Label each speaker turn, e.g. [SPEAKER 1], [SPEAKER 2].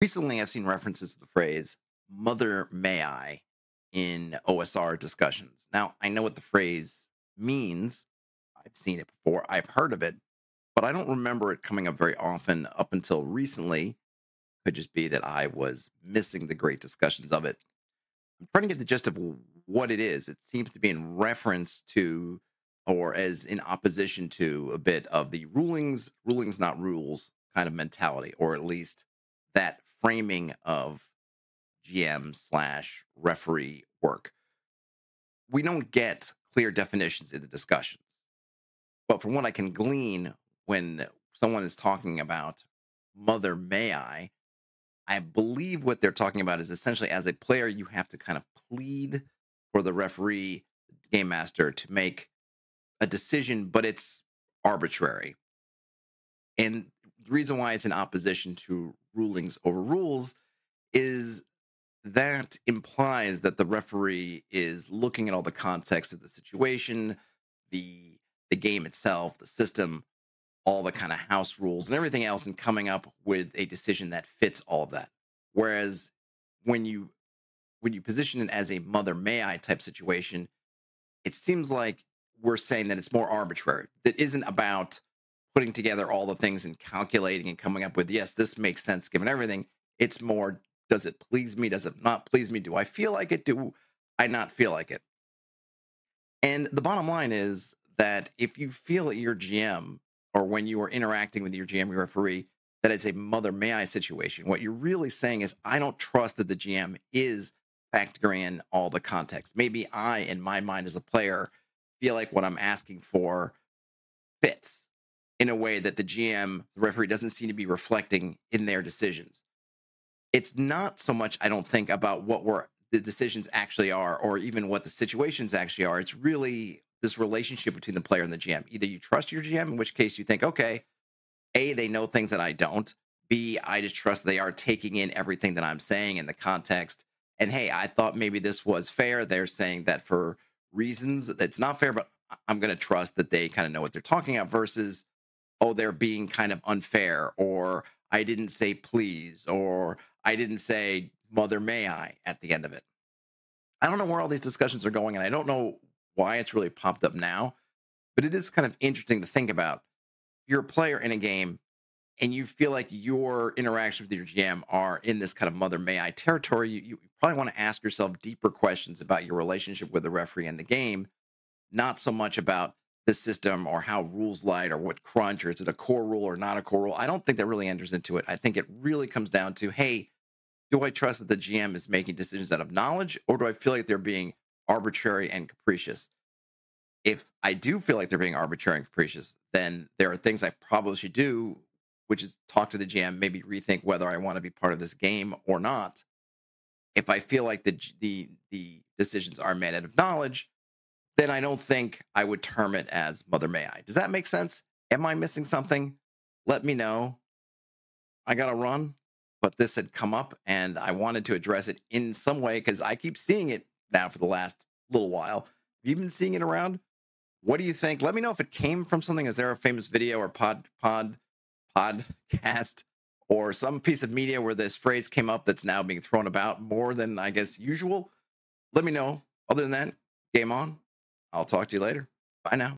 [SPEAKER 1] Recently, I've seen references to the phrase "mother may I" in OSR discussions. Now, I know what the phrase means. I've seen it before, I've heard of it, but I don't remember it coming up very often up until recently. Could just be that I was missing the great discussions of it. I'm trying to get the gist of what it is. It seems to be in reference to, or as in opposition to, a bit of the rulings not rules kind of mentality, or at least that framing of GM slash referee work. We don't get clear definitions in the discussions, but from what I can glean when someone is talking about Mother May I believe what they're talking about is essentially as a player, you have to kind of plead for the referee, game master to make a decision, but it's arbitrary. And the reason why it's in opposition to rulings over rules is that implies that the referee is looking at all the context of the situation, the game itself, the system, all the kind of house rules and everything else, and coming up with a decision that fits all of that. Whereas when you position it as a mother may I type situation, it seems like we're saying that it's more arbitrary. That isn't about putting together all the things and calculating and coming up with, yes, this makes sense given everything. It's more, does it please me? Does it not please me? Do I feel like it? Do I not feel like it? And the bottom line is that if you feel at your GM or when you are interacting with your GM, your referee, that it's a mother may I situation, what you're really saying is, I don't trust that the GM is factoring in all the context. Maybe I, in my mind as a player, feel like what I'm asking for fits in a way that the GM, the referee, doesn't seem to be reflecting in their decisions. It's not so much, I don't think, about what the decisions actually are, or even what the situations actually are. It's really this relationship between the player and the GM. Either you trust your GM, in which case you think, okay, A, they know things that I don't. B, I just trust they are taking in everything that I'm saying in the context. And hey, I thought maybe this was fair. They're saying that for reasons it's not fair, but I'm going to trust that they kind of know what they're talking about versus, oh, they're being kind of unfair, or I didn't say please, or I didn't say mother may I at the end of it. I don't know where all these discussions are going, and I don't know why it's really popped up now, but it is kind of interesting to think about. You're a player in a game and you feel like your interactions with your GM are in this kind of mother may I territory. You probably want to ask yourself deeper questions about your relationship with the referee and the game, not so much about the system or how rules light or what crunch, or is it a core rule or not a core rule. I don't think that really enters into it. I think it really comes down to, hey, do I trust that the GM is making decisions out of knowledge, or do I feel like they're being arbitrary and capricious? If I do feel like they're being arbitrary and capricious, then there are things I probably should do, which is talk to the GM, maybe rethink whether I want to be part of this game or not. If I feel like the decisions are made out of knowledge, then I don't think I would term it as mother may I. Does that make sense? Am I missing something? Let me know. I got to run, but this had come up and I wanted to address it in some way because I keep seeing it now for the last little while. Have you been seeing it around? What do you think? Let me know if it came from something. Is there a famous video or podcast or some piece of media where this phrase came up that's now being thrown about more than I guess usual? Let me know. Other than that, game on. I'll talk to you later. Bye now.